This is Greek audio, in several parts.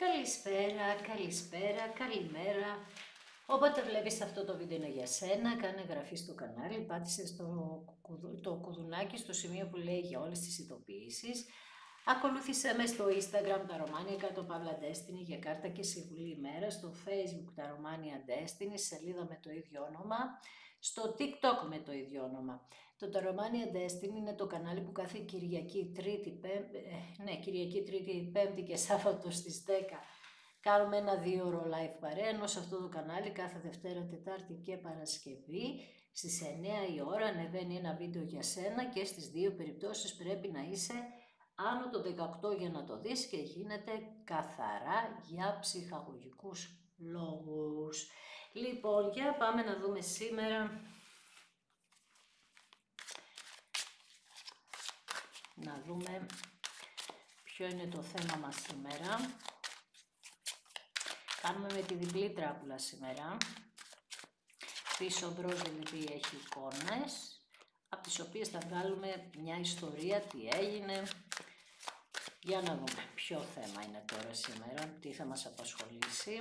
Καλησπέρα, καλησπέρα, καλημέρα. Όποτε βλέπεις αυτό το βίντεο είναι για σένα, κάνε εγγραφή στο κανάλι, πάτησε το κουδουνάκι στο σημείο που λέει για όλες τις ειδοποιήσεις. Ακολούθησέ με στο Instagram τα Romania κάτω Παύλα Destiny για κάρτα και συμβουλή ημέρα, στο Facebook τα Romania Destiny, σελίδα με το ίδιο όνομα, στο TikTok με το ίδιο όνομα. Το Romania Destiny είναι το κανάλι που κάθε Κυριακή, Κυριακή, Τρίτη, Πέμπτη και Σάββατο στις 10 κάνουμε ένα 2ωρο live παρέα, ενώ σε αυτό το κανάλι κάθε Δευτέρα, Τετάρτη και Παρασκευή στις 9 η ώρα ανεβαίνει ένα βίντεο για σένα και στις δύο περιπτώσεις πρέπει να είσαι άνω των 18 για να το δεις και γίνεται καθαρά για ψυχαγωγικούς λόγους. Λοιπόν, για πάμε να δούμε σήμερα. Να δούμε ποιο είναι το θέμα μας σήμερα. Κάνουμε με τη διπλή τράπουλα σήμερα. Πίσω μπρος δηλαδή έχει εικόνες, από τις οποίες θα βγάλουμε μια ιστορία, τι έγινε. Για να δούμε ποιο θέμα είναι τώρα σήμερα, τι θα μας απασχολήσει.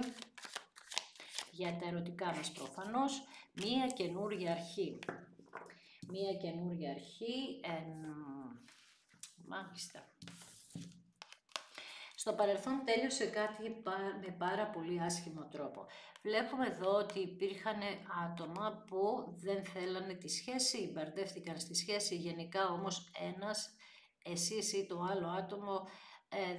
Για τα ερωτικά μας προφανώς, μία καινούργια αρχή. Μία καινούργια αρχή, μάλιστα. Στο παρελθόν τέλειωσε κάτι με πάρα πολύ άσχημο τρόπο. Βλέπουμε εδώ ότι υπήρχαν άτομα που δεν θέλανε τη σχέση, μπαρδεύτηκαν στη σχέση. Γενικά όμως εσείς ή το άλλο άτομο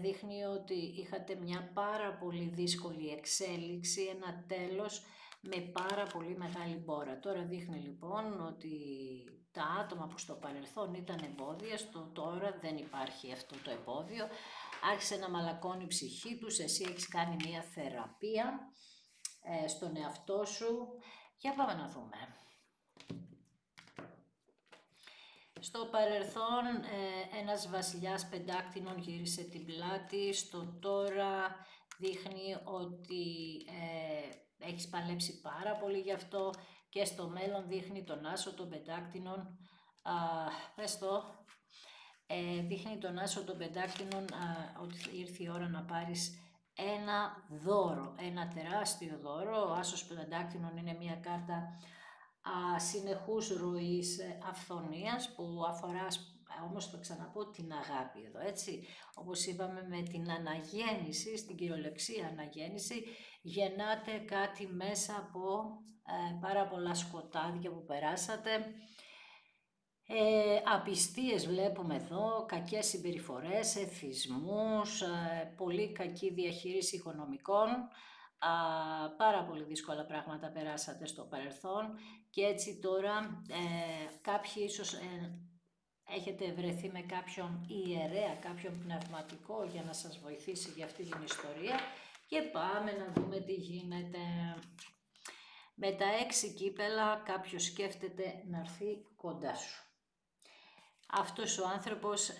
δείχνει ότι είχατε μια πάρα πολύ δύσκολη εξέλιξη, ένα τέλος με πάρα πολύ μεγάλη μπόρα. Τώρα δείχνει λοιπόν ότι τα άτομα που στο παρελθόν ήταν εμπόδια, τώρα δεν υπάρχει αυτό το εμπόδιο. Άρχισε να μαλακώνει η ψυχή τους, εσύ έχεις κάνει μια θεραπεία στον εαυτό σου. Για πάμε να δούμε. Στο παρελθόν ένας βασιλιάς πεντάκτηνων γύρισε την πλάτη, στο τώρα δείχνει ότι έχεις παλέψει πάρα πολύ γι' αυτό και στο μέλλον δείχνει τον άσο των πεντάκτηνων, δείχνει τον άσο των πεντάκτηνων ότι ήρθε η ώρα να πάρεις ένα δώρο, ένα τεράστιο δώρο. Ο άσος πεντάκτηνων είναι μια κάρτα συνεχούς ροής αυθονίας που αφορά, όμως θα ξαναπώ, την αγάπη εδώ, έτσι. Όπως είπαμε με την αναγέννηση, στην κυριολεξία αναγέννηση, γεννάτε κάτι μέσα από πάρα πολλά σκοτάδια που περάσατε. Απιστίες βλέπουμε εδώ, κακές συμπεριφορές, εθισμούς, πολύ κακή διαχείριση οικονομικών, πάρα πολύ δύσκολα πράγματα περάσατε στο παρελθόν και έτσι τώρα κάποιοι ίσως έχετε βρεθεί με κάποιον ιερέα, κάποιον πνευματικό για να σας βοηθήσει για αυτή την ιστορία και πάμε να δούμε τι γίνεται. Με τα 6 κύπελα κάποιος σκέφτεται να έρθει κοντά σου. Αυτός ο άνθρωπος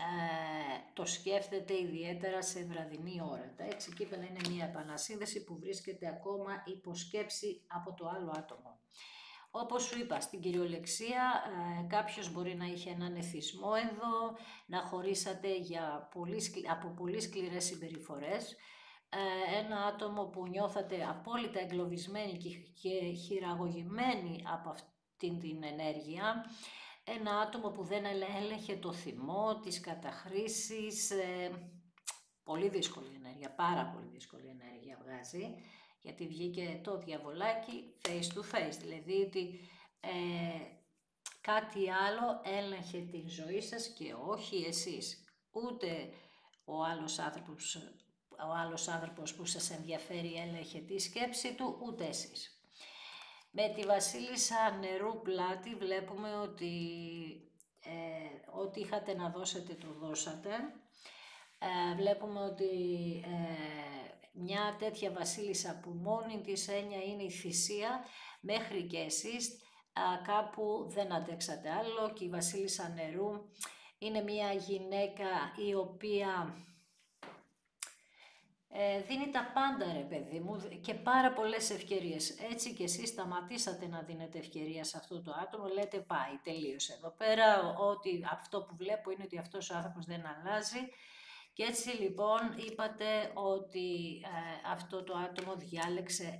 το σκέφτεται ιδιαίτερα σε βραδινή ώρα. Τα 6 κύπελα είναι μια επανασύνδεση που βρίσκεται ακόμα υποσκέψη από το άλλο άτομο. Όπως σου είπα, στην κυριολεξία κάποιος μπορεί να είχε έναν εθισμό εδώ, να χωρίσατε από πολύ σκληρές συμπεριφορές, ένα άτομο που νιώθατε απόλυτα εγκλωβισμένοι και χειραγωγημένοι από αυτήν την ενέργεια, ένα άτομο που δεν έλεγχε το θυμό, τις καταχρήσεις, πολύ δύσκολη ενέργεια, πάρα πολύ δύσκολη ενέργεια βγάζει, γιατί βγήκε το διαβολάκι face to face, δηλαδή ότι κάτι άλλο έλεγχε την ζωή σας και όχι εσείς, ούτε ο άλλος άνθρωπος που σας ενδιαφέρει έλεγχε τη σκέψη του, ούτε εσείς. Με τη βασίλισσα νερού πλάτη βλέπουμε ότι ό,τι είχατε να δώσετε το δώσατε. Βλέπουμε ότι μια τέτοια βασίλισσα που μόνη της έννοια είναι η θυσία, μέχρι και εσείς κάπου δεν αντέξατε άλλο και η βασίλισσα νερού είναι μια γυναίκα η οποία δίνει τα πάντα ρε παιδί μου και πάρα πολλές ευκαιρίες. Έτσι και εσείς σταματήσατε να δίνετε ευκαιρία σε αυτό το άτομο, λέτε πάει, τελείωσε εδώ πέρα, ότι αυτό που βλέπω είναι ότι αυτός ο άνθρωπος δεν αλλάζει Και έτσι λοιπόν είπατε ότι αυτό το άτομο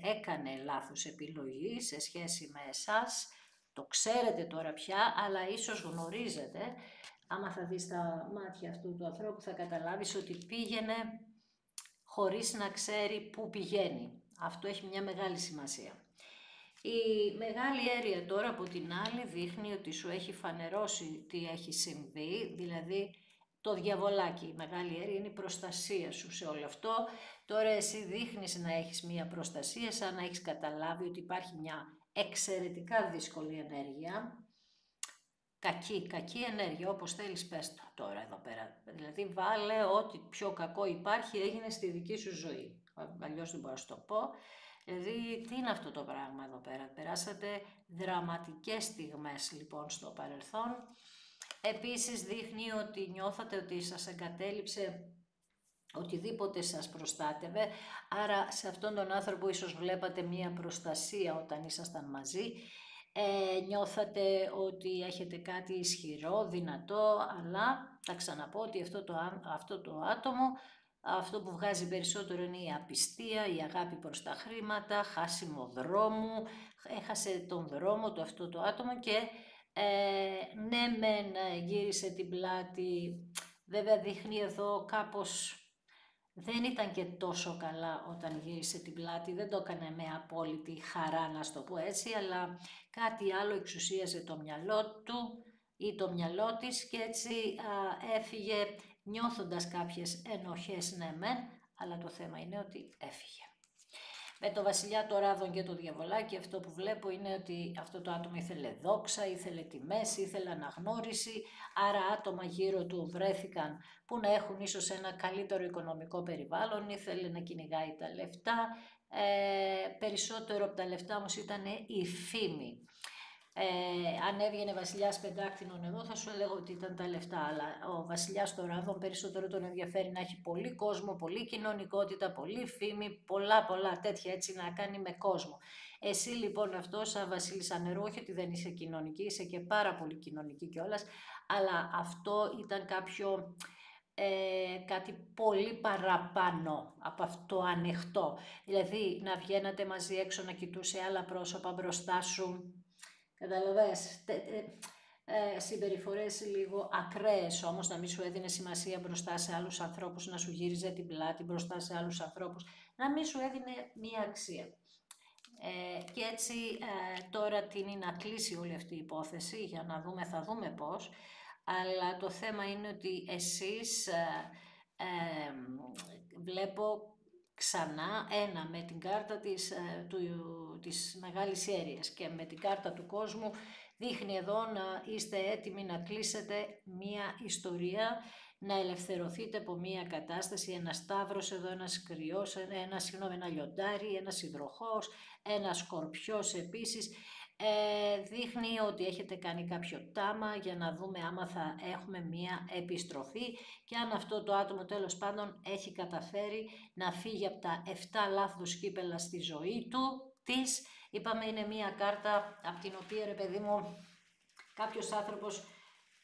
έκανε λάθος επιλογή σε σχέση με εσάς. Το ξέρετε τώρα πια, αλλά ίσως γνωρίζετε, άμα θα δεις τα μάτια αυτού του ανθρώπου θα καταλάβεις ότι πήγαινε χωρίς να ξέρει πού πηγαίνει. Αυτό έχει μια μεγάλη σημασία. Η μεγάλη αίρια τώρα από την άλλη δείχνει ότι σου έχει φανερώσει τι έχει συμβεί, δηλαδή το διαβολάκι. Η μεγάλη αίρια είναι η προστασία σου σε όλο αυτό. Τώρα εσύ δείχνεις να έχεις μια προστασία, σαν να έχεις καταλάβει ότι υπάρχει μια εξαιρετικά δύσκολη ενέργεια. Κακή ενέργεια, όπως θέλεις πες το τώρα εδώ πέρα. Δηλαδή βάλε ό,τι πιο κακό υπάρχει έγινε στη δική σου ζωή. Αλλιώς δεν μπορώ να σου το πω. Δηλαδή τι είναι αυτό το πράγμα εδώ πέρα. Περάσατε δραματικές στιγμές λοιπόν στο παρελθόν. Επίσης δείχνει ότι νιώθατε ότι σας εγκατέλειψε οτιδήποτε σας προστάτευε, άρα σε αυτόν τον άνθρωπο ίσως βλέπατε μία προστασία όταν ήσασταν μαζί. Νιώθατε ότι έχετε κάτι ισχυρό, δυνατό, αλλά θα ξαναπώ ότι αυτό το άτομο, αυτό που βγάζει περισσότερο είναι η απιστία, η αγάπη προς τα χρήματα, χάσιμο δρόμου, έχασε τον δρόμο του αυτό το άτομο και ναι μεν γύρισε την πλάτη, βέβαια δείχνει εδώ κάπως δεν ήταν και τόσο καλά όταν γύρισε την πλάτη, δεν το έκανε με απόλυτη χαρά να στο πω έτσι, αλλά κάτι άλλο εξουσίαζε το μυαλό του ή το μυαλό της και έτσι έφυγε νιώθοντας κάποιες ενοχές ναι μεν, αλλά το θέμα είναι ότι έφυγε. Με το βασιλιά των ράδων και το διαβολάκι αυτό που βλέπω είναι ότι αυτό το άτομο ήθελε δόξα, ήθελε τιμές, ήθελε αναγνώριση, άρα άτομα γύρω του βρέθηκαν που να έχουν ίσως ένα καλύτερο οικονομικό περιβάλλον, ήθελε να κυνηγάει τα λεφτά, περισσότερο από τα λεφτά όμως ήταν η φήμη. Αν έβγαινε βασιλιάς πεντάκτηνων εδώ θα σου έλεγα ότι ήταν τα λεφτά, αλλά ο βασιλιάς των ράδων περισσότερο τον ενδιαφέρει να έχει πολύ κόσμο, πολύ κοινωνικότητα, πολύ φήμη, πολλά τέτοια έτσι να κάνει με κόσμο. Εσύ λοιπόν αυτό σαν βασίλισσα νερού, όχι ότι δεν είσαι κοινωνική, είσαι και πάρα πολύ κοινωνική κιόλας, αλλά αυτό ήταν κάτι πολύ παραπάνω από αυτό ανοιχτό. Δηλαδή να βγαίνατε μαζί έξω να κοιτούσε άλλα πρόσωπα μπροστά σου. Καταλαβες, συμπεριφορές λίγο ακραίες όμως, να μην σου έδινε σημασία μπροστά σε άλλους ανθρώπους, να σου γύριζε την πλάτη μπροστά σε άλλους ανθρώπους, να μην σου έδινε μία αξία. Και έτσι τώρα τείνει να κλείσει όλη αυτή η υπόθεση, για να δούμε, θα δούμε πώς, αλλά το θέμα είναι ότι εσείς βλέπω ξανά με την κάρτα της μεγάλης αίριας και με την κάρτα του κόσμου δείχνει εδώ να είστε έτοιμοι να κλείσετε μία ιστορία, να ελευθερωθείτε από μία κατάσταση, ένα σταύρος εδώ, ένας κρυός, ένα λιοντάρι, ένας υδροχόος, ένας σκορπιός επίσης. Δείχνει ότι έχετε κάνει κάποιο τάμα για να δούμε άμα θα έχουμε μία επιστροφή και αν αυτό το άτομο τέλος πάντων έχει καταφέρει να φύγει από τα 7 λάθος κύπελα στη ζωή της. Είπαμε είναι μία κάρτα από την οποία ρε παιδί μου κάποιος άνθρωπος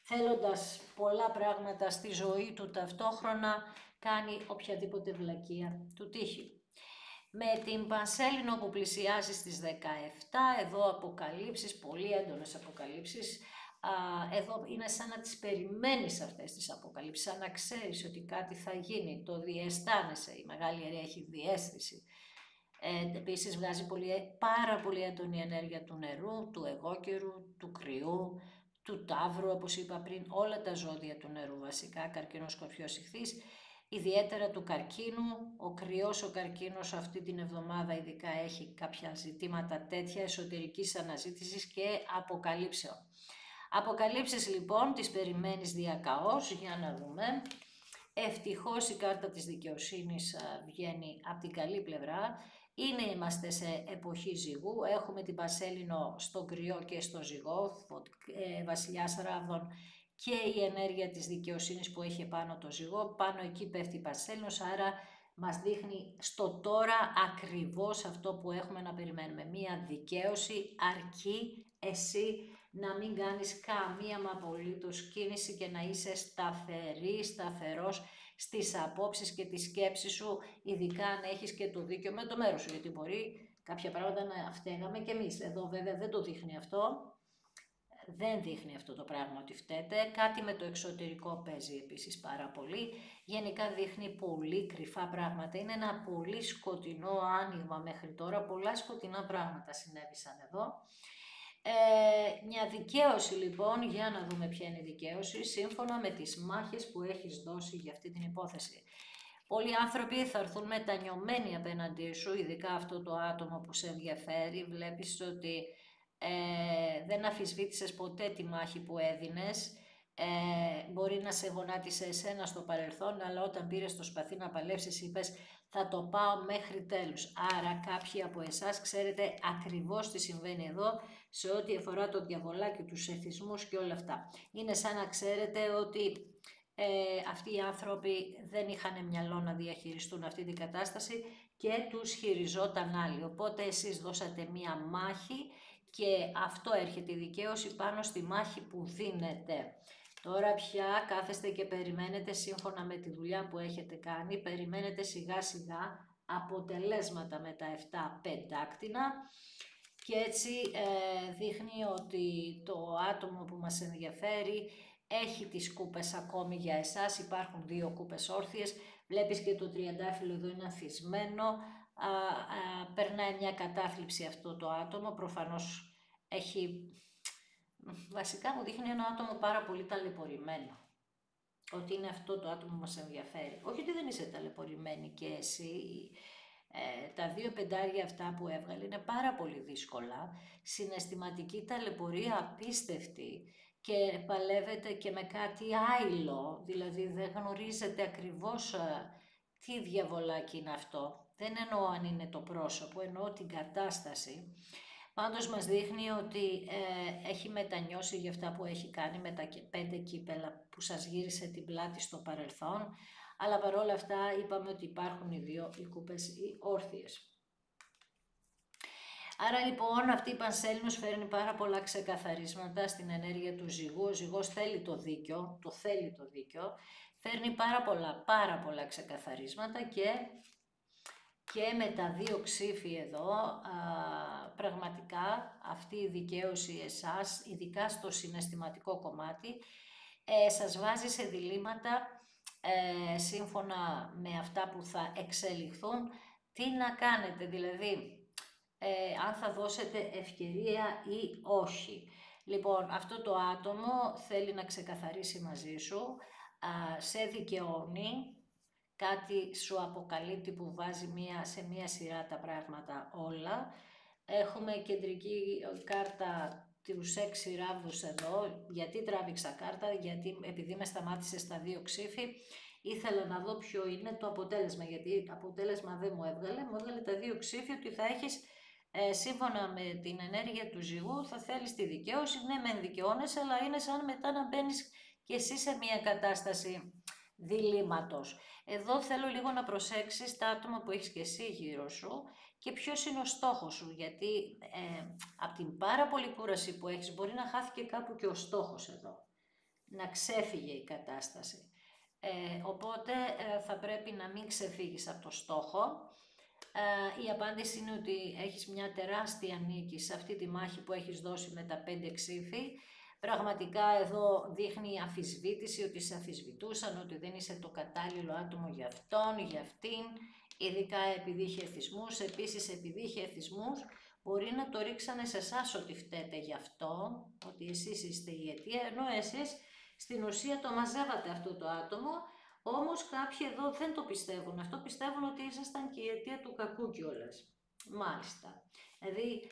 θέλοντας πολλά πράγματα στη ζωή του ταυτόχρονα κάνει οποιαδήποτε βλακεία του τύχει. Με την Πανσέλινο που πλησιάζει στις 17, εδώ αποκαλύψεις, πολύ έντονες αποκαλύψεις, εδώ είναι σαν να τις περιμένεις αυτές τις αποκαλύψεις, σαν να ξέρεις ότι κάτι θα γίνει, το διαισθάνεσαι, η μεγάλη αιρέα έχει διαίσθηση. Επίσης βγάζει πάρα πολύ έντονη ενέργεια του νερού, του εγώκερου, του κρυού, του ταύρου, όπως είπα πριν, όλα τα ζώδια του νερού βασικά, καρκίνος, σκορπιός, ιχθύς, ιδιαίτερα του καρκίνου. Ο κρυός ο καρκίνος αυτή την εβδομάδα ειδικά έχει κάποια ζητήματα τέτοια εσωτερικής αναζήτησης και αποκαλύψεων. Αποκαλύψεις λοιπόν τις περιμένεις διακαώς, για να δούμε. Ευτυχώς η κάρτα της δικαιοσύνης βγαίνει από την καλή πλευρά. Είμαστε σε εποχή ζυγού, έχουμε την Πανσέλινο στον κρυό και στο ζυγό, βασιλιάς ράδων και η ενέργεια της δικαιοσύνης που έχει πάνω το ζυγό, πάνω εκεί πέφτει η Πανσέλινος, άρα μας δείχνει στο τώρα ακριβώς αυτό που έχουμε να περιμένουμε. Μία δικαίωση, αρκεί εσύ να μην κάνεις καμία απολύτως κίνηση και να είσαι σταθερός στις απόψεις και τη σκέψη σου, ειδικά αν έχεις και το δίκιο με το μέρος σου, γιατί μπορεί κάποια πράγματα να φταίγαμε κι εμείς. Εδώ βέβαια δεν το δείχνει αυτό. Δεν δείχνει αυτό το πράγμα ότι φταίτε. Κάτι με το εξωτερικό παίζει επίσης πάρα πολύ. Γενικά δείχνει πολύ κρυφά πράγματα. Είναι ένα πολύ σκοτεινό άνοιγμα μέχρι τώρα. Πολλά σκοτεινά πράγματα συνέβησαν εδώ. Μια δικαίωση λοιπόν, για να δούμε ποια είναι η δικαίωση, σύμφωνα με τις μάχες που έχεις δώσει για αυτή την υπόθεση. Πολλοί άνθρωποι θα έρθουν μετανιωμένοι απέναντί σου, ειδικά αυτό το άτομο που σε ενδιαφέρει. Βλέπεις ότι δεν αμφισβήτησες ποτέ τη μάχη που έδινες. Μπορεί να σε γονάτισε εσένα στο παρελθόν, αλλά όταν πήρες το σπαθί να παλέψεις είπες θα το πάω μέχρι τέλους. Άρα κάποιοι από εσάς ξέρετε ακριβώς τι συμβαίνει εδώ σε ό,τι αφορά το διαβολάκι, τους εθισμούς και όλα αυτά. Είναι σαν να ξέρετε ότι αυτοί οι άνθρωποι δεν είχαν μυαλό να διαχειριστούν αυτή την κατάσταση και τους χειριζόταν άλλοι. Οπότε εσείς δώσατε μία μάχη και αυτό έρχεται η δικαίωση πάνω στη μάχη που δίνετε. Τώρα πια κάθεστε και περιμένετε σύμφωνα με τη δουλειά που έχετε κάνει, περιμένετε σιγά σιγά αποτελέσματα με τα 7 πεντάκτηνα και έτσι δείχνει ότι το άτομο που μας ενδιαφέρει έχει τις κούπες ακόμη για εσάς, υπάρχουν 2 κούπες όρθιες, βλέπεις και το τριαντάφυλλο εδώ είναι ανθισμένο, περνάει μια κατάθλιψη αυτό το άτομο, προφανώς έχει, βασικά μου δείχνει ένα άτομο πάρα πολύ ταλαιπωρημένο, ότι είναι αυτό το άτομο που μας ενδιαφέρει, όχι ότι δεν είσαι ταλαιπωρημένη και εσύ. Τα 2 πεντάρια αυτά που έβγαλε είναι πάρα πολύ δύσκολα, συναισθηματική ταλαιπωρία απίστευτη και παλεύετε και με κάτι άειλο, δηλαδή δεν γνωρίζετε ακριβώς τι διαβολάκι είναι αυτό. Δεν εννοώ αν είναι το πρόσωπο, εννοώ την κατάσταση. Πάντως μας δείχνει ότι έχει μετανιώσει για αυτά που έχει κάνει με τα 5 κύπελα που σας γύρισε την πλάτη στο παρελθόν, αλλά παρόλα αυτά είπαμε ότι υπάρχουν οι 2 οι κούπες οι όρθιες. Άρα λοιπόν αυτή η Πανσέλινος φέρνει πάρα πολλά ξεκαθαρίσματα στην ενέργεια του ζυγού. Ο ζυγός θέλει το δίκιο, θέλει το δίκιο, φέρνει πάρα πολλά ξεκαθαρίσματα και με τα 2 ξύφη εδώ, πραγματικά αυτή η δικαίωση εσάς, ειδικά στο συναισθηματικό κομμάτι, σας βάζει σε διλήμματα σύμφωνα με αυτά που θα εξελιχθούν, τι να κάνετε, δηλαδή αν θα δώσετε ευκαιρία ή όχι. Λοιπόν, αυτό το άτομο θέλει να ξεκαθαρίσει μαζί σου, σε δικαιώνει, κάτι σου αποκαλύπτει που βάζει σε μία σειρά τα πράγματα όλα. Έχουμε κεντρική κάρτα τους 6 ράβδους εδώ. Γιατί τράβηξα κάρτα, γιατί επειδή με σταμάτησε στα 2 ξύφη, ήθελα να δω ποιο είναι το αποτέλεσμα, γιατί αποτέλεσμα δεν μου έβγαλε, μου έβγαλε τα 2 ξύφη ότι θα έχεις, σύμφωνα με την ενέργεια του ζυγού, θα θέλεις τη δικαίωση, ναι μεν δικαιώνεσαι, αλλά είναι σαν μετά να μπαίνεις και εσύ σε μια κατάσταση διλήμματος. Εδώ θέλω λίγο να προσέξεις τα άτομα που έχεις και εσύ γύρω σου και ποιος είναι ο στόχος σου, γιατί από την πάρα πολύ κούραση που έχεις μπορεί να χάθηκε κάπου και ο στόχος εδώ, να ξέφυγε η κατάσταση. Οπότε θα πρέπει να μην ξεφύγεις από το στόχο. Η απάντηση είναι ότι έχεις μια τεράστια νίκη σε αυτή τη μάχη που έχεις δώσει με τα 5 ξύφη. Πραγματικά εδώ δείχνει αμφισβήτηση, ότι σε αμφισβητούσαν, ότι δεν είσαι το κατάλληλο άτομο για αυτόν, για αυτήν, ειδικά επειδή είχε εθισμούς. Επίσης, επειδή είχε εθισμούς, μπορεί να το ρίξανε σε εσάς ότι φταίτε γι' αυτό, ότι εσείς είστε η αιτία, ενώ εσείς στην ουσία το μαζεύατε αυτό το άτομο, όμως κάποιοι εδώ δεν το πιστεύουν. Αυτό πιστεύουν ότι ήσασταν και η αιτία του κακού κιόλας. Μάλιστα. Δηλαδή,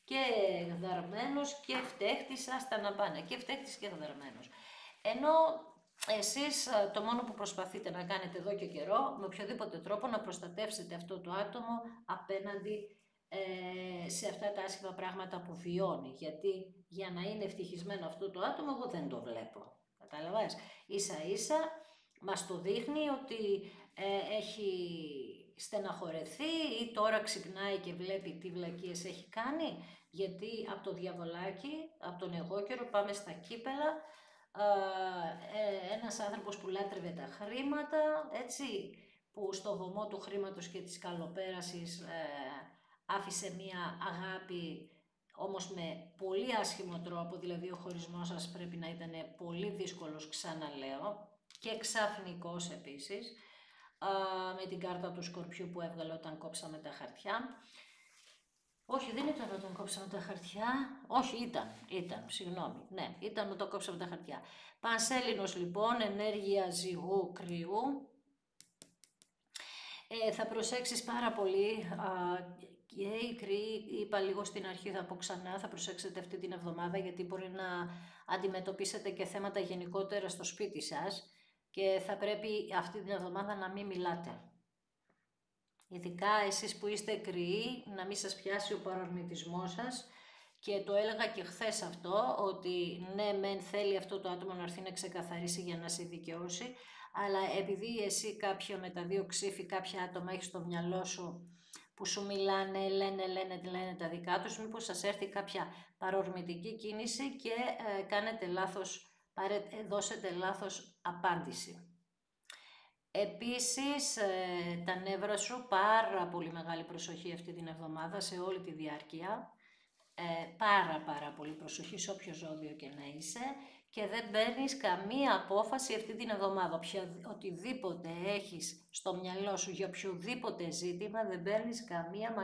και γδαρμένος και φταίχτης, άστα να πάνε, και φταίχτης και γδαρμένος. Ενώ εσείς το μόνο που προσπαθείτε να κάνετε εδώ και καιρό, με οποιοδήποτε τρόπο να προστατεύσετε αυτό το άτομο απέναντι σε αυτά τα άσχημα πράγματα που βιώνει. Γιατί για να είναι ευτυχισμένο αυτό το άτομο, εγώ δεν το βλέπω. Καταλαβαίνεις, ίσα ίσα μας το δείχνει ότι έχει στεναχωρεθεί ή τώρα ξυπνάει και βλέπει τι βλακίες έχει κάνει, γιατί από το διαβολάκι, από τον εγώκερο πάμε στα κύπελα, Ένας άνθρωπος που λάτρευε τα χρήματα, έτσι, που στο βωμό του χρήματος και της καλοπέρασης άφησε μία αγάπη, όμως με πολύ άσχημο τρόπο, δηλαδή ο χωρισμός σας πρέπει να ήταν πολύ δύσκολος, ξαναλέω, και ξαφνικός επίσης, με την κάρτα του Σκορπιού που έβγαλε όταν κόψαμε τα χαρτιά. Όχι, δεν ήταν όταν κόψαμε τα χαρτιά. Όχι, ήταν, συγγνώμη. Ναι, ήταν όταν κόψαμε τα χαρτιά. Πανσέλινος λοιπόν, ενέργεια ζυγού κρυού. Θα προσέξεις πάρα πολύ, και οι κρυοί, είπα λίγο στην αρχή, θα πω ξανά, θα προσέξετε αυτή την εβδομάδα γιατί μπορεί να αντιμετωπίσετε και θέματα γενικότερα στο σπίτι σας και θα πρέπει αυτή την εβδομάδα να μην μιλάτε. Ειδικά εσείς που είστε κρυοί, να μην σας πιάσει ο παρορμητισμός σας και το έλεγα και χθες αυτό, ότι ναι μεν θέλει αυτό το άτομο να έρθει να ξεκαθαρίσει για να σε δικαιώσει, αλλά επειδή εσύ κάποιο με τα δύο ξύφη, κάποια άτομα έχεις στο μυαλό σου που σου μιλάνε, λένε τα δικά τους, μήπως σας έρθει κάποια παρορμητική κίνηση και κάνετε λάθος, δώσετε λάθος απάντηση. Επίσης, τα νεύρα σου, πάρα πολύ μεγάλη προσοχή αυτή την εβδομάδα σε όλη τη διάρκεια. Πάρα πολύ προσοχή σε όποιο ζώδιο και να είσαι και δεν παίρνεις καμία απόφαση αυτή την εβδομάδα. Οτιδήποτε έχεις στο μυαλό σου για οποιοδήποτε ζήτημα δεν παίρνεις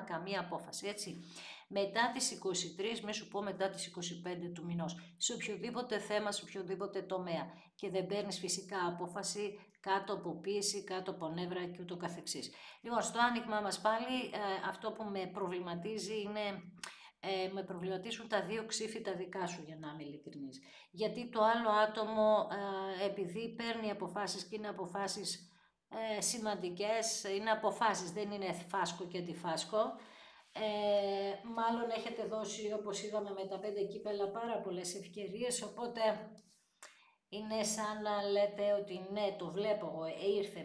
καμία απόφαση, έτσι. Μετά τις 23, μην σου πω μετά τις 25 του μηνός, σε οποιοδήποτε θέμα, σε οποιοδήποτε τομέα και δεν παίρνεις φυσικά απόφαση κάτω από πίεση, κάτω από νεύρα και ούτω καθεξής. Λοιπόν, στο άνοιγμά μας πάλι αυτό που με προβληματίζει είναι με προβληματίσουν τα δύο ξύφη τα δικά σου, για να είμαι ειλικρινής. Γιατί το άλλο άτομο, επειδή παίρνει αποφάσεις και είναι αποφάσεις σημαντικές, είναι αποφάσεις, δεν είναι φάσκο και αντιφάσκο, μάλλον έχετε δώσει, όπως είδαμε με τα 5 κύπελα, πάρα πολλές ευκαιρίες, οπότε είναι σαν να λέτε ότι ναι, το βλέπω εγώ, ήρθε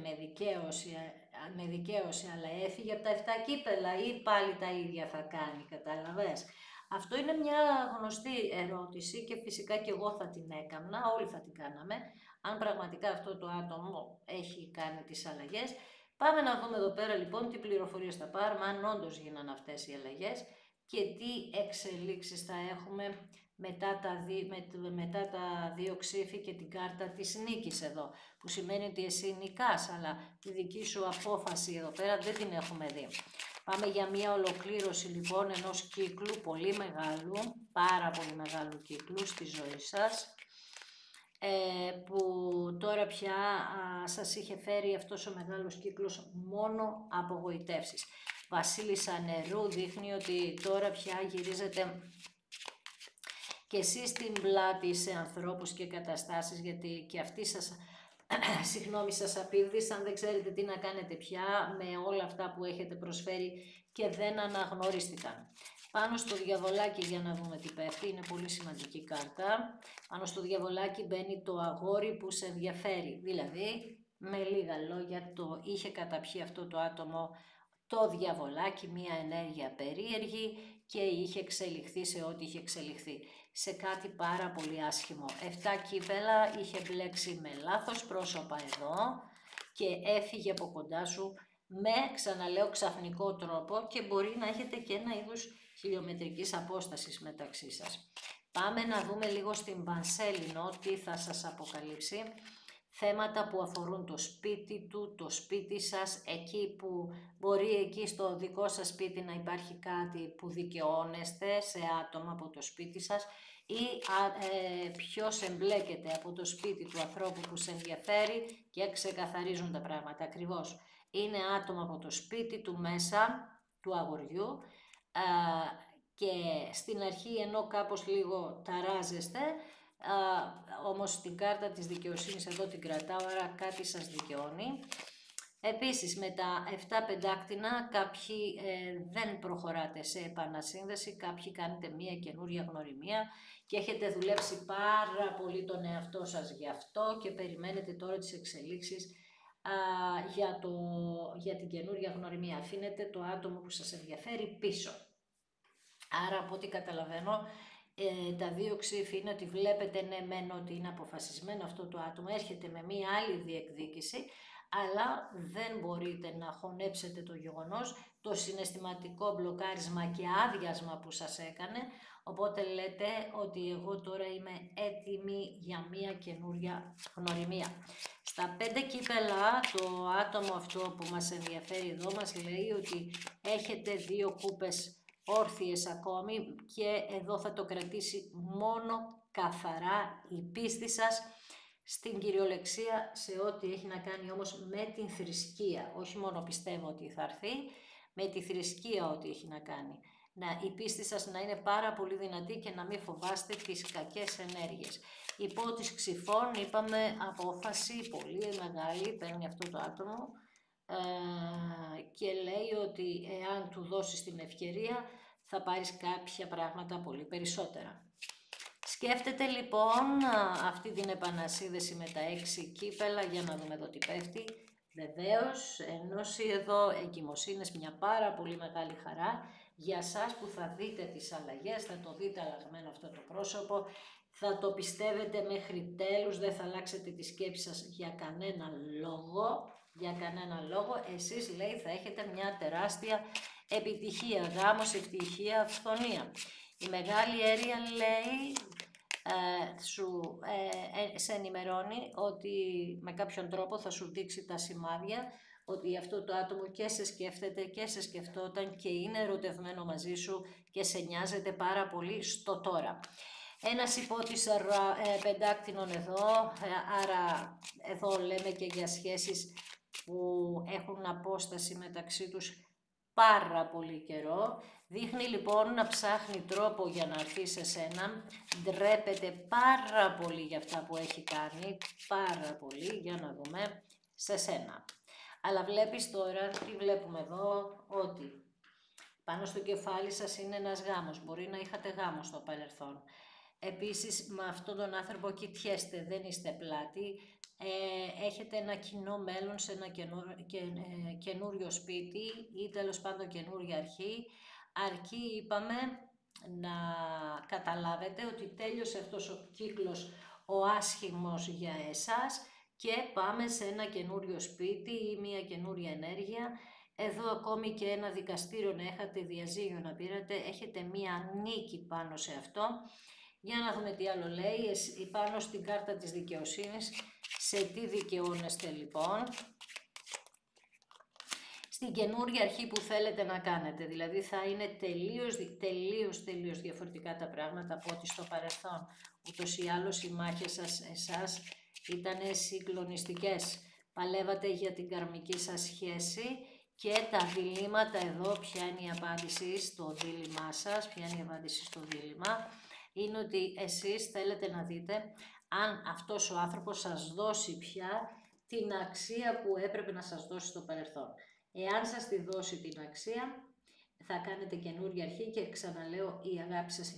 με δικαίωση, αλλά έφυγε από τα 7 κύπελα ή πάλι τα ίδια θα κάνει, κατάλαβες. Αυτό είναι μια γνωστή ερώτηση και φυσικά και εγώ θα την έκανα, όλοι θα την κάναμε, αν πραγματικά αυτό το άτομο έχει κάνει τις αλλαγές. Πάμε να δούμε εδώ πέρα λοιπόν τι πληροφορίες θα πάρουμε, αν όντως γίνανε αυτές οι αλλαγές και τι εξελίξεις θα έχουμε μετά τα δύο ξύφη και την κάρτα της νίκης εδώ, που σημαίνει ότι εσύ νικάς, αλλά τη δική σου απόφαση εδώ πέρα δεν την έχουμε δει. Πάμε για μια ολοκλήρωση λοιπόν ενός κύκλου πολύ μεγάλου, πάρα πολύ μεγάλου κύκλου στη ζωή σας, που τώρα πια σας είχε φέρει αυτός ο μεγάλος κύκλος μόνο απογοητεύσεις. Βασίλισσα νερού δείχνει ότι τώρα πια γυρίζετε και εσείς την πλάτη σε ανθρώπους και καταστάσεις, γιατί και αυτοί σας, σας απείλησαν, δεν ξέρετε τι να κάνετε πια με όλα αυτά που έχετε προσφέρει και δεν αναγνωρίστηκαν. Πάνω στο διαβολάκι, για να δούμε τι πέφτει, είναι πολύ σημαντική κάρτα. Πάνω στο διαβολάκι μπαίνει το αγόρι που σε ενδιαφέρει, δηλαδή με λίγα λόγια το είχε καταπιεί αυτό το άτομο, το διαβολάκι, μία ενέργεια περίεργη και είχε εξελιχθεί σε ό,τι είχε εξελιχθεί. Σε κάτι πάρα πολύ άσχημο. 7 κύπελα, είχε μπλέξει με λάθος πρόσωπα εδώ και έφυγε από κοντά σου με, ξαναλέω, ξαφνικό τρόπο και μπορεί να έχετε και ένα είδους χιλιομετρικής απόστασης μεταξύ σας. Πάμε να δούμε λίγο στην Πανσέλινο τι θα σας αποκαλύψει. Θέματα που αφορούν το σπίτι του, το σπίτι σας, εκεί που μπορεί εκεί στο δικό σας σπίτι να υπάρχει κάτι που δικαιώνεστε σε άτομα από το σπίτι σας ή ποιος εμπλέκεται από το σπίτι του ανθρώπου που σε ενδιαφέρει και ξεκαθαρίζουν τα πράγματα. Ακριβώς, είναι άτομα από το σπίτι του μέσα, του αγοριού, και στην αρχή ενώ κάπως λίγο ταράζεστε, όμως την κάρτα της δικαιοσύνης εδώ την κρατάω, άρα κάτι σας δικαιώνει. Επίσης με τα 7 πεντάκτηνα κάποιοι δεν προχωράτε σε επανασύνδεση, κάποιοι κάνετε μία καινούρια γνωριμία και έχετε δουλέψει πάρα πολύ τον εαυτό σας γι' αυτό και περιμένετε τώρα τις εξελίξεις για την καινούρια γνωριμία. Αφήνετε το άτομο που σας ενδιαφέρει πίσω. Άρα από ό,τι καταλαβαίνω Τα δύο ξύφη είναι ότι βλέπετε ναι μεν ότι είναι αποφασισμένο αυτό το άτομο, έρχεται με μία άλλη διεκδίκηση, αλλά δεν μπορείτε να χωνέψετε το γεγονός, το συναισθηματικό μπλοκάρισμα και άδειασμα που σας έκανε, οπότε λέτε ότι εγώ τώρα είμαι έτοιμη για μία καινούρια γνωριμία. Στα 5 κύπελα το άτομο αυτό που μας ενδιαφέρει εδώ μας λέει ότι έχετε 2 κούπες όρθιες ακόμη και εδώ θα το κρατήσει μόνο καθαρά η πίστη σας στην κυριολεξία σε ό,τι έχει να κάνει όμως με την θρησκεία. Όχι μόνο πιστεύω ότι θα έρθει, με τη θρησκεία ό,τι έχει να κάνει. Η πίστη σας να είναι πάρα πολύ δυνατή και να μην φοβάστε τις κακές ενέργειες. Υπό της ξυφών είπαμε απόφαση πολύ μεγάλη, παίρνει αυτό το άτομο και λέει ότι εάν του δώσεις την ευκαιρία θα πάρεις κάποια πράγματα πολύ περισσότερα. Σκέφτεται λοιπόν αυτή την επανασύνδεση με τα 6 κύπελα, για να δούμε εδώ τι πέφτει. Βεβαίως, ενώση εδώ εγκυμοσύνες, μια πάρα πολύ μεγάλη χαρά για σας που θα δείτε τις αλλαγές, θα το δείτε αλλαγμένο αυτό το πρόσωπο, θα το πιστεύετε μέχρι τέλους, δεν θα αλλάξετε τη σκέψη σας για κανένα λόγο, εσείς λέει θα έχετε μια τεράστια επιτυχία, γάμος, ευτυχία, αυθονία. Η μεγάλη αίρια λέει, σε ενημερώνει ότι με κάποιον τρόπο θα σου δείξει τα σημάδια, ότι αυτό το άτομο και σε σκέφτεται και σε σκεφτόταν και είναι ερωτευμένο μαζί σου και σε νοιάζεται πάρα πολύ στο τώρα. Ένας υπότις πεντάκτηνων εδώ, άρα εδώ λέμε και για σχέσεις που έχουν απόσταση μεταξύ τους πάρα πολύ καιρό. Δείχνει λοιπόν να ψάχνει τρόπο για να έρθει σε σένα, ντρέπεται πάρα πολύ για αυτά που έχει κάνει, πάρα πολύ, για να δούμε, σε σένα. Αλλά βλέπεις τώρα, τι βλέπουμε εδώ, ότι πάνω στο κεφάλι σας είναι ένας γάμος, μπορεί να είχατε γάμο στο παρελθόν. Επίσης με αυτόν τον άνθρωπο κοιτιέστε, δεν είστε πλάτη, έχετε ένα κοινό μέλλον σε ένα καινούριο σπίτι ή τέλος πάντων καινούρια αρχή, αρκεί είπαμε να καταλάβετε ότι τέλειωσε αυτός ο κύκλος ο άσχημος για εσάς και πάμε σε ένα καινούριο σπίτι ή μια καινούρια ενέργεια. Εδώ ακόμη και ένα δικαστήριο να έχετε, διαζύγιο να πήρατε, έχετε μία νίκη πάνω σε αυτό. Για να δούμε τι άλλο λέει, πάνω στην κάρτα της δικαιοσύνης, σε τι δικαιώνεστε λοιπόν. Στην καινούρια αρχή που θέλετε να κάνετε, δηλαδή θα είναι τελείως διαφορετικά τα πράγματα από ό,τι στο παρελθόν. Ούτως ή άλλως οι μάχες σας, εσάς, ήταν συγκλονιστικές. Παλεύατε για την καρμική σας σχέση και τα διλήμματα εδώ, ποια είναι η απάντηση στο δίλημά σας, ποια είναι η απάντηση στο δίλημμα, είναι ότι εσείς θέλετε να δείτε αν αυτός ο άνθρωπος σας δώσει πια την αξία που έπρεπε να σας δώσει στο παρελθόν. Εάν σας τη δώσει την αξία, θα κάνετε καινούργια αρχή και ξαναλέω η αγάπη σας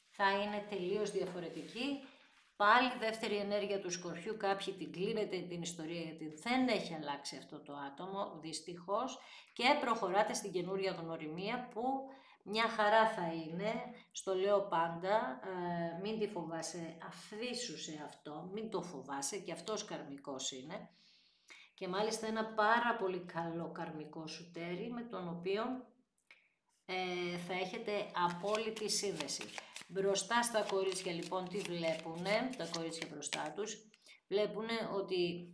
θα είναι τελείως διαφορετική. Πάλι δεύτερη ενέργεια του Σκορπιού, κάποιοι την κλείνετε την ιστορία γιατί δεν έχει αλλάξει αυτό το άτομο, δυστυχώς, και προχωράτε στην καινούρια γνωριμία που μια χαρά θα είναι. Στο λέω πάντα, μην τη φοβάσαι, αφήσου σε αυτό, μην το φοβάσαι, και αυτός καρμικός είναι. Και μάλιστα ένα πάρα πολύ καλό καρμικό σου τέρι με τον οποίο θα έχετε απόλυτη σύνδεση. Μπροστά στα κορίτσια λοιπόν τι βλέπουνε, τα κορίτσια μπροστά τους, βλέπουνε ότι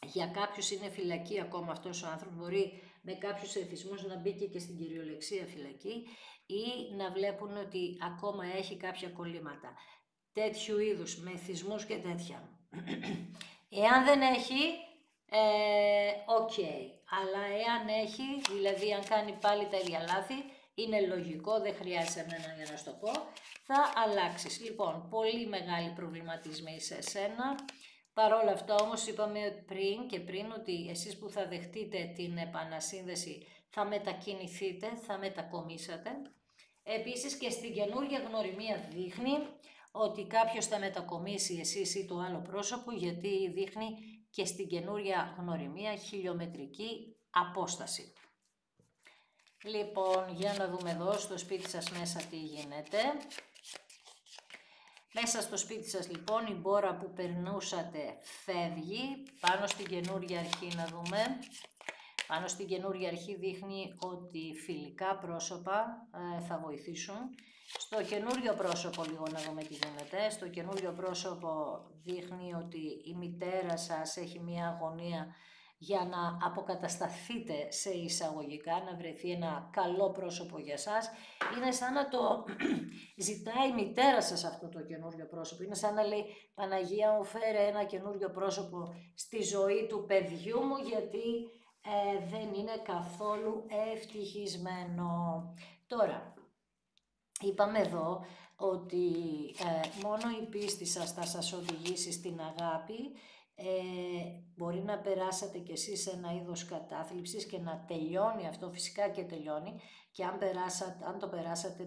για κάποιους είναι φυλακή ακόμα αυτός ο άνθρωπος, μπορεί με κάποιους εθισμούς να μπήκε και στην κυριολεξία φυλακή ή να βλέπουν ότι ακόμα έχει κάποια κολλήματα. Τέτοιου είδους, με εθισμούς και τέτοια. Εάν δεν έχει, αλλά εάν έχει, δηλαδή αν κάνει πάλι τα ίδια λάθη, είναι λογικό, δεν χρειάζεται εμένα για να σου το πω, θα αλλάξεις. Λοιπόν, πολύ μεγάλοι προβληματισμοί σε εσένα. Παρ' όλα αυτά όμως είπαμε πριν ότι εσείς που θα δεχτείτε την επανασύνδεση θα μετακινηθείτε, θα μετακομίσατε. Επίσης και στην καινούργια γνωριμία δείχνει ότι κάποιος θα μετακομίσει, εσείς ή το άλλο πρόσωπο, γιατί δείχνει και στην καινούρια γνωριμία χιλιομετρική απόσταση. Λοιπόν, για να δούμε εδώ στο σπίτι σας μέσα τι γίνεται. Μέσα στο σπίτι σας λοιπόν η μπόρα που περνούσατε φεύγει. Πάνω στην καινούργια αρχή να δούμε. Πάνω στην καινούργια αρχή δείχνει ότι φιλικά πρόσωπα θα βοηθήσουν. Στο καινούριο πρόσωπο λίγο να δούμε τι γίνεται. Στο καινούριο πρόσωπο δείχνει ότι η μητέρα σας έχει μία αγωνία για να αποκατασταθείτε σε εισαγωγικά, να βρεθεί ένα καλό πρόσωπο για σας. Είναι σαν να το ζητάει η μητέρα σας αυτό το καινούριο πρόσωπο. Είναι σαν να λέει Παναγία μου φέρε ένα καινούριο πρόσωπο στη ζωή του παιδιού μου γιατί δεν είναι καθόλου ευτυχισμένο. Τώρα, είπαμε εδώ ότι μόνο η πίστη σας θα σας οδηγήσει στην αγάπη. Μπορεί να περάσατε κι εσείς σε ένα είδος κατάθλιψης και να τελειώνει αυτό, φυσικά και τελειώνει, και αν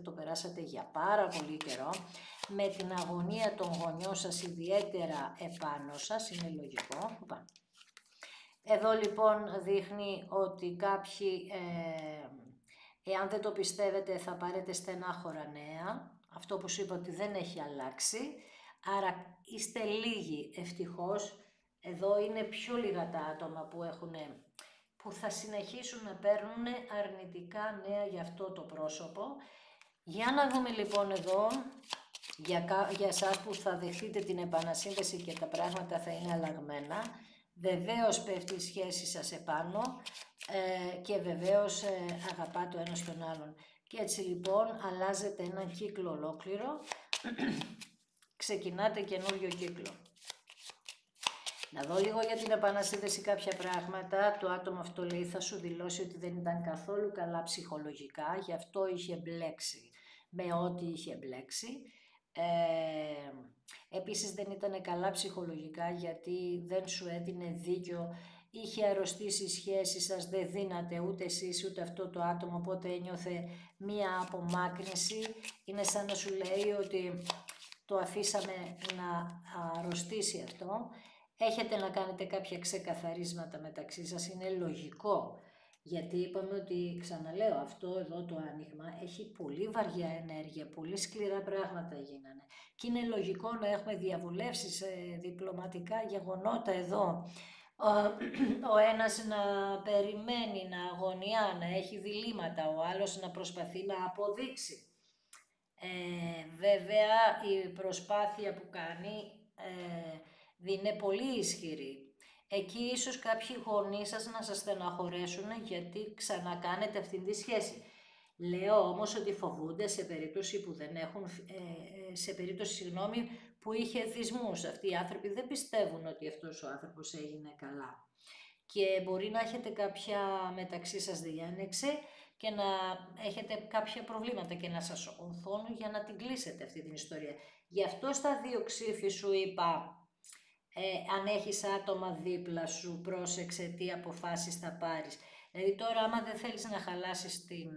το περάσατε για πάρα πολύ καιρό, με την αγωνία των γονιών σας ιδιαίτερα επάνω σας, είναι λογικό. Εδώ λοιπόν δείχνει ότι κάποιοι, εάν δεν το πιστεύετε, θα πάρετε στενάχωρα νέα. Αυτό που σου είπα ότι δεν έχει αλλάξει. Άρα είστε λίγοι ευτυχώς. Εδώ είναι πιο λίγα τα άτομα που θα συνεχίσουν να παίρνουν αρνητικά νέα για αυτό το πρόσωπο. Για να δούμε λοιπόν εδώ, για εσάς που θα δεχτείτε την επανασύνδεση και τα πράγματα θα είναι αλλαγμένα. Βεβαίως πέφτει η σχέση σας επάνω και βεβαίως αγαπάτε ο ένας τον άλλον. Και έτσι λοιπόν αλλάζετε έναν κύκλο ολόκληρο, ξεκινάτε καινούριο κύκλο. Να δω λίγο για την επανασύνδεση κάποια πράγματα. Το άτομο αυτό λέει θα σου δηλώσει ότι δεν ήταν καθόλου καλά ψυχολογικά, γι' αυτό είχε μπλέξει με ό,τι είχε μπλέξει. Επίσης δεν ήταν καλά ψυχολογικά γιατί δεν σου έδινε δίκιο, είχε αρρωστήσει η σχέση σας, δεν δίνατε ούτε εσείς ούτε αυτό το άτομο, οπότε ένιωθε μία απομάκρυνση. Είναι σαν να σου λέει ότι το αφήσαμε να αρρωστήσει αυτό. Έχετε να κάνετε κάποια ξεκαθαρίσματα μεταξύ σας, είναι λογικό. Γιατί είπαμε ότι, ξαναλέω, αυτό εδώ το άνοιγμα έχει πολύ βαριά ενέργεια, πολύ σκληρά πράγματα γίνανε. Και είναι λογικό να έχουμε διαβουλεύσεις, διπλωματικά γεγονότα εδώ. Ο ένας να περιμένει, να αγωνιά, να έχει διλήμματα, ο άλλος να προσπαθεί να αποδείξει. Βέβαια η προσπάθεια που κάνει είναι πολύ ισχυρή. Εκεί ίσως κάποιοι γονείς σας να σας στεναχωρέσουν γιατί ξανακάνετε αυτήν τη σχέση. Λέω όμως ότι φοβούνται σε περίπτωση που δεν έχουν, που είχε εθισμούς. Αυτοί οι άνθρωποι δεν πιστεύουν ότι αυτός ο άνθρωπος έγινε καλά. Και μπορεί να έχετε κάποια μεταξύ σας διάνεξη και να έχετε κάποια προβλήματα και να σας ονθώνουν για να την κλείσετε αυτή την ιστορία. Γι' αυτό στα δύο ξύφη σου είπα, αν έχεις άτομα δίπλα σου, πρόσεξε τι αποφάσεις θα πάρεις. Δηλαδή τώρα άμα δεν θέλεις να χαλάσεις την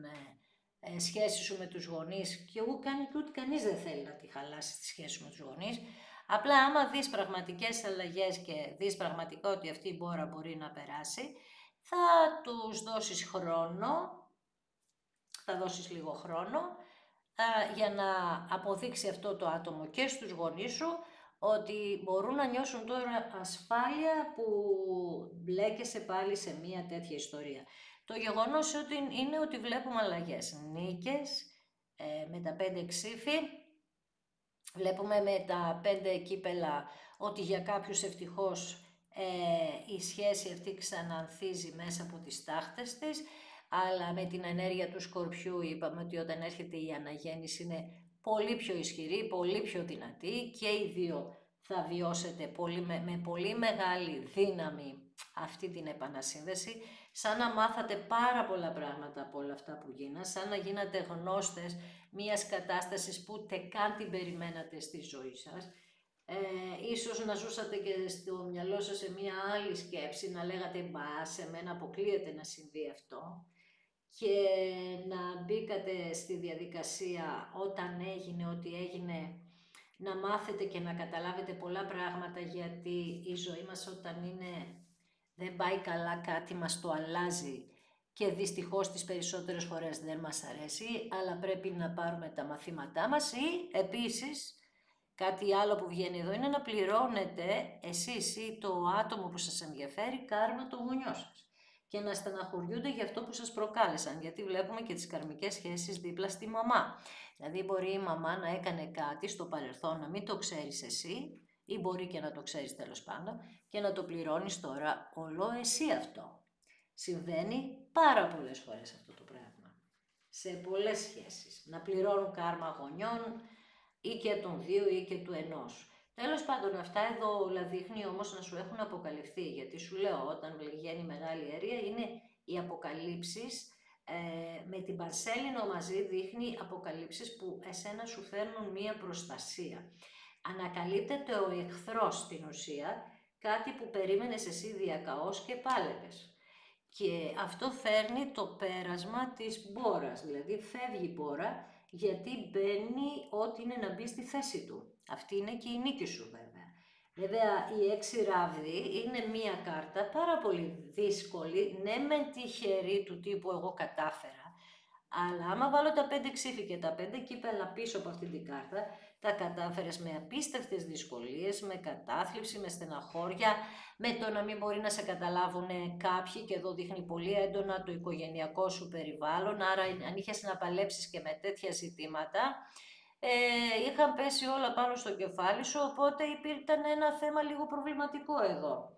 σχέση σου με τους γονείς, και ούτε κανείς δεν θέλει να τη χαλάσει τη σχέση σου με τους γονείς, απλά άμα δεις πραγματικές αλλαγές και δεις πραγματικά ότι αυτή η μπόρα μπορεί να περάσει, θα τους δώσεις χρόνο, θα δώσεις λίγο χρόνο για να αποδείξει αυτό το άτομο και στους γονείς σου ότι μπορούν να νιώσουν τώρα ασφάλεια που μπλέκεσαι πάλι σε μια τέτοια ιστορία. Το γεγονός είναι ότι βλέπουμε αλλαγές, νίκες με τα 5 ξύφη, βλέπουμε με τα 5 κύπελα ότι για κάποιους ευτυχώς η σχέση αυτή ξανανθίζει μέσα από τις τάχτες της, αλλά με την ενέργεια του Σκορπιού είπαμε ότι όταν έρχεται η αναγέννηση είναι πολύ πιο ισχυρή, πολύ πιο δυνατή και οι δύο θα βιώσετε με πολύ μεγάλη δύναμη αυτή την επανασύνδεση, σαν να μάθατε πάρα πολλά πράγματα από όλα αυτά που γίνανε, σαν να γίνατε γνώστες μιας κατάστασης που ούτε καν την περιμένατε στη ζωή σας. Ίσως να ζούσατε και στο μυαλό σας σε μια άλλη σκέψη, να λέγατε «μπα, σε μένα αποκλείεται να συμβεί αυτό», και να μπήκατε στη διαδικασία όταν έγινε ό,τι έγινε, να μάθετε και να καταλάβετε πολλά πράγματα, γιατί η ζωή μας όταν δεν πάει καλά κάτι μας το αλλάζει και δυστυχώς τις περισσότερες φορές δεν μας αρέσει, αλλά πρέπει να πάρουμε τα μαθήματά μας ή επίσης κάτι άλλο που βγαίνει εδώ είναι να πληρώνετε εσείς ή το άτομο που σας ενδιαφέρει κάρμα το γονιό σας και να στεναχωριούνται για αυτό που σας προκάλεσαν, γιατί βλέπουμε και τις καρμικές σχέσεις δίπλα στη μαμά. Δηλαδή μπορεί η μαμά να έκανε κάτι στο παρελθόν, να μην το ξέρεις εσύ ή μπορεί και να το ξέρεις τέλος πάντων και να το πληρώνεις τώρα όλο εσύ αυτό. Συμβαίνει πάρα πολλές φορές αυτό το πράγμα. Σε πολλές σχέσεις. Να πληρώνουν κάρμα γονιών ή και των δύο ή και του ενός. Τέλος πάντων, αυτά εδώ όλα δείχνει όμως να σου έχουν αποκαλυφθεί. Γιατί σου λέω, όταν βγαίνει μεγάλη ιερία, είναι οι αποκαλύψεις. Με την Πανσέλινο μαζί δείχνει αποκαλύψεις που εσένα σου φέρνουν μία προστασία. Ανακαλύπτεται ο εχθρός στην ουσία, κάτι που περίμενες εσύ διακαώς και πάλευες. Και αυτό φέρνει το πέρασμα της μπόρας, δηλαδή φεύγει η μπόρα γιατί μπαίνει ό,τι είναι να μπει στη θέση του. Αυτή είναι και η νίκη σου βέβαια. Βέβαια η 6 ράβδη είναι μία κάρτα πάρα πολύ δύσκολη, ναι μεν τυχερή του τύπου εγώ κατάφερα, αλλά άμα βάλω τα 5 ξύφη και τα 5 κύπελα πίσω από αυτή την κάρτα, τα κατάφερες με απίστευτες δυσκολίες, με κατάθλιψη, με στεναχώρια, με το να μην μπορεί να σε καταλάβουν κάποιοι και εδώ δείχνει πολύ έντονα το οικογενειακό σου περιβάλλον, άρα αν είχες να παλέψεις και με τέτοια ζητήματα, είχαν πέσει όλα πάνω στο κεφάλι σου, οπότε υπήρχε ένα θέμα λίγο προβληματικό εδώ.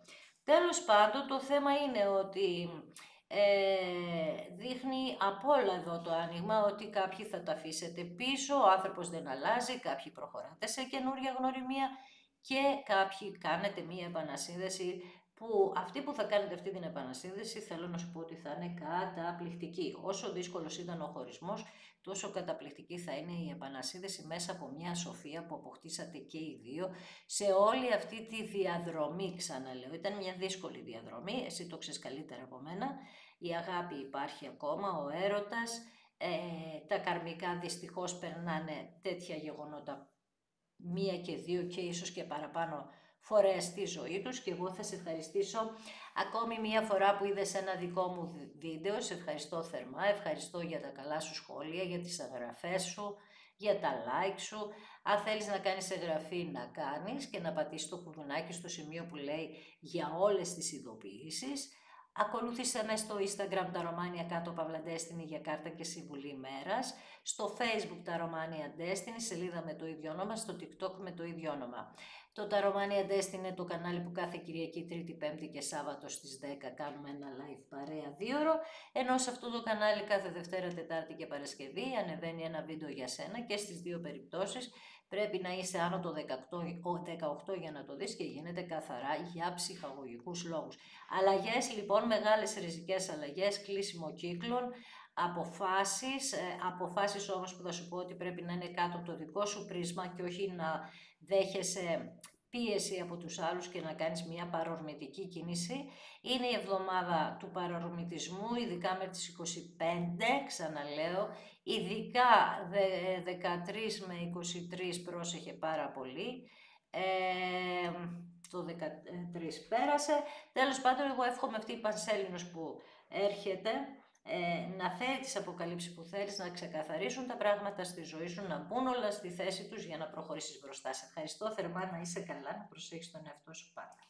Τέλος πάντων, το θέμα είναι ότι δείχνει από όλα εδώ το άνοιγμα ότι κάποιοι θα τα αφήσετε πίσω, ο άνθρωπος δεν αλλάζει, κάποιοι προχωράτε σε καινούρια γνωριμία και κάποιοι κάνετε μία επανασύνδεση που αυτή που θα κάνετε αυτή την επανασύνδεση θέλω να σου πω ότι θα είναι καταπληκτική. Όσο δύσκολος ήταν ο χωρισμός, τόσο καταπληκτική θα είναι η επανασύνδεση μέσα από μια σοφία που αποκτήσατε και οι δύο σε όλη αυτή τη διαδρομή, ξαναλέω. Ήταν μια δύσκολη διαδρομή, εσύ το ξέρεις καλύτερα από μένα. Η αγάπη υπάρχει ακόμα, ο έρωτας, τα καρμικά δυστυχώς περνάνε τέτοια γεγονότα μία και δύο και ίσως και παραπάνω φορές στη ζωή τους και εγώ θα σε ευχαριστήσω ακόμη μία φορά που είδες ένα δικό μου βίντεο, σε ευχαριστώ θερμά, ευχαριστώ για τα καλά σου σχόλια, για τις εγγραφές σου, για τα like σου. Αν θέλεις να κάνεις εγγραφή να κάνεις και να πατήσεις το κουδουνάκι στο σημείο που λέει για όλες τις ειδοποιήσεις. Ακολούθησε με στο Instagram τα Ρωμάνια κάτω Παύλα Destiny για κάρτα και συμβουλή ημέρας. Στο Facebook τα Ρωμάνια Destiny, σελίδα με το ίδιο όνομα, στο TikTok με το ίδιο όνομα. Το τα Ρωμάνια Destiny είναι το κανάλι που κάθε Κυριακή, Τρίτη, Πέμπτη και Σάββατο στις 10 κάνουμε ένα live παρέα 2ωρο, ενώ σε αυτό το κανάλι κάθε Δευτέρα, Τετάρτη και Παρασκευή ανεβαίνει ένα βίντεο για σένα και στις δύο περιπτώσεις πρέπει να είσαι άνω το 18 για να το δεις και γίνεται καθαρά για ψυχαγωγικούς λόγους. Αλλαγές λοιπόν, μεγάλες ριζικές αλλαγές, κλείσιμο κύκλων, αποφάσεις όμως που θα σου πω ότι πρέπει να είναι κάτω από το δικό σου πρίσμα και όχι να δέχεσαι πίεση από τους άλλους και να κάνεις μια παρορμητική κίνηση. Είναι η εβδομάδα του παρορμητισμού, ειδικά με τις 25, ξαναλέω, ειδικά 13 με 23 πρόσεχε πάρα πολύ. Το 13 πέρασε. Τέλος πάντων, εγώ εύχομαι αυτή η Πανσέλινος που έρχεται να φέρει τις αποκαλύψεις που θέλεις, να ξεκαθαρίσουν τα πράγματα στη ζωή σου, να μπουν όλα στη θέση τους για να προχωρήσεις μπροστά. Σε ευχαριστώ θερμά, να είσαι καλά, να προσέχεις τον εαυτό σου πάντα.